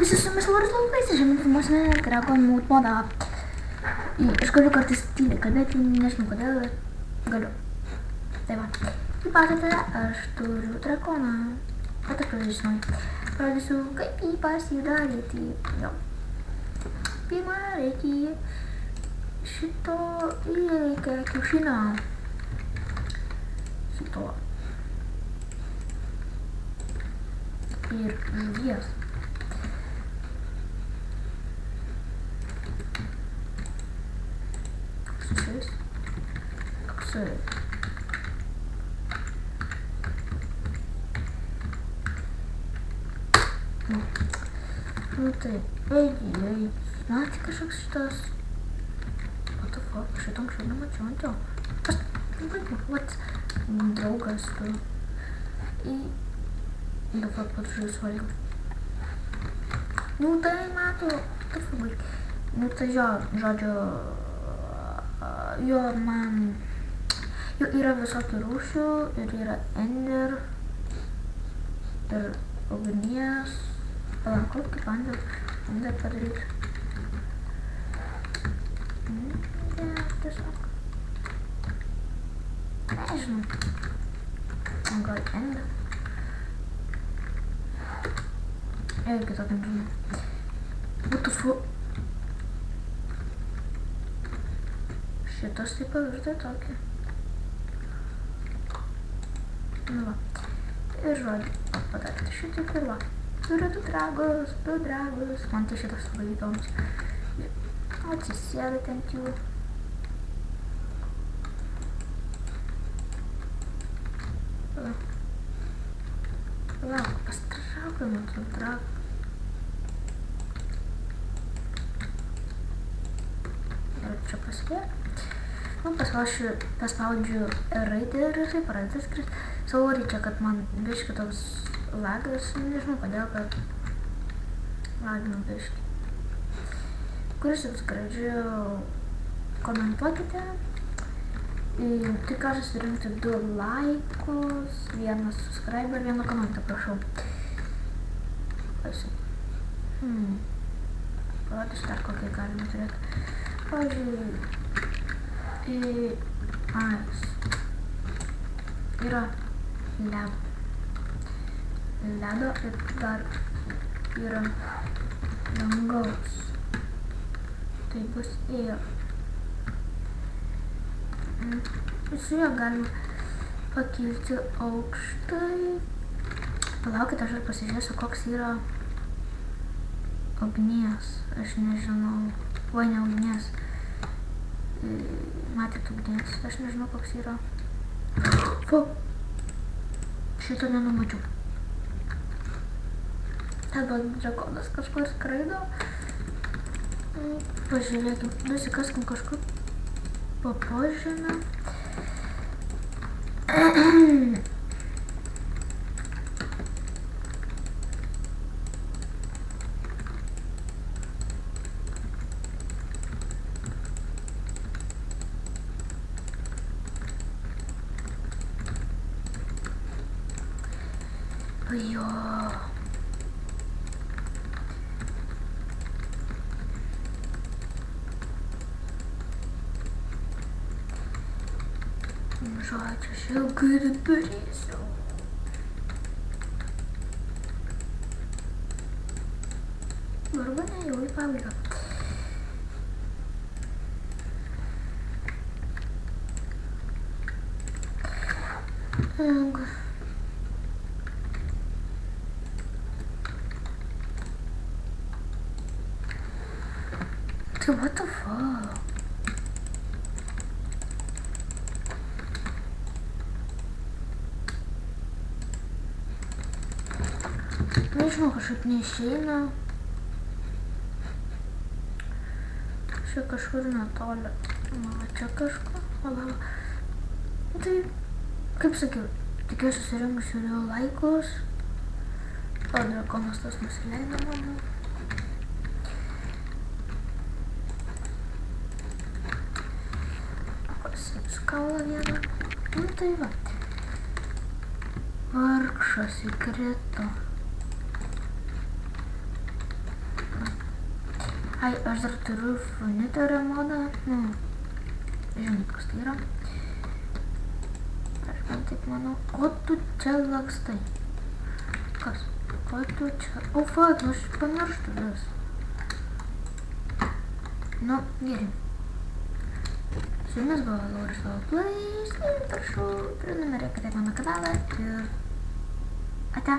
visi su jumis Loris Laukais, šiandien filmuosime Dragon Mood modą. Aš galiu kartais tyliai kalbėti, nežinau kodėl, galiu. Tai va, kaip matote, aš turiu drakoną. Bet aš pavyzdžiui, parodysiu, kaip jį pasidaryti. Jo. Pirma, reikia šito įreikia kiaušinio. Šito. Ir žuvies. Toksai. Nu tai, ei. Na, tik kažkoks šitas. What the fuck, šitą anksčiau nemačiau ant jo. What? Draugas tu. Dabar pačius valgiau. Nu tai mato, nu tai jo, žodžiu, jo man, jo yra visokių rūšių ir yra ender ir ugnies, palauk, kaip ender padaryti. Ne, tiesiog, nežinau, gal ender. Irgi tokį nežinau. What the fuck? Šitas taip pavirtai tokį. Nu va. Ir žodžiu, padaryti šitaip ir va. Turiu du dragus. Man tai šitas labai įdomus. Atsisėdate ant jų. Lauk, pastraukime tų dragų. Ir čia pasidėti. Nu, paspaudžiu raidę ir jisai pradeda skristi. Sorry čia, kad man biški toks lagas, nežinau kodėl, bet laginu biški. Kuris jums gražiau komentuokite. Tik aš surinkti 2 laikus, 1 subscribe ir 1 komentą, prašau. Parodysiu dar kokį galima turėti. Pavyzdžiui, yra ledo ir dar yra dangaus. Tai bus ir. Su juo galima pakilti aukštai. Palaukite, aš ir pasižiūrėsiu, koks yra ugnies. Aš nežinau. Oi, ne ugnies. Matėt ugnies. Aš nežinau, koks yra. Fu! Šito nenumačiau. Arba drakonas kažkur skraido. Pažiūrėkim. Nusikaskim kažkur po požemę. Jo. Žodžiu, aš jau gaidą darysiu. Arba ne, jau į pabaigą. Tai what the fuck? Nežinau, kažkaip neišeina. Čia kažkur netoli. Čia kažkur. Tai, kaip sakiau, tikiuosi susirinksiu 2 laikus. O drakonas tas nusileido mano. Pasiimsiu kaulą vieną. Nu tai va. Vargšas įkrito. Ai, aš dar turiu Funiterio modą, nu, žinai, kas tai yra. Aš man taip manau, ko tu čia lakstai? Kas? Ko tu čia? O, fuck, nu aš pamirštu vis. Nu, gerai. Su jumis buvo Lauris Plays, prašau, prenumerėkite mano kanalą ir ate.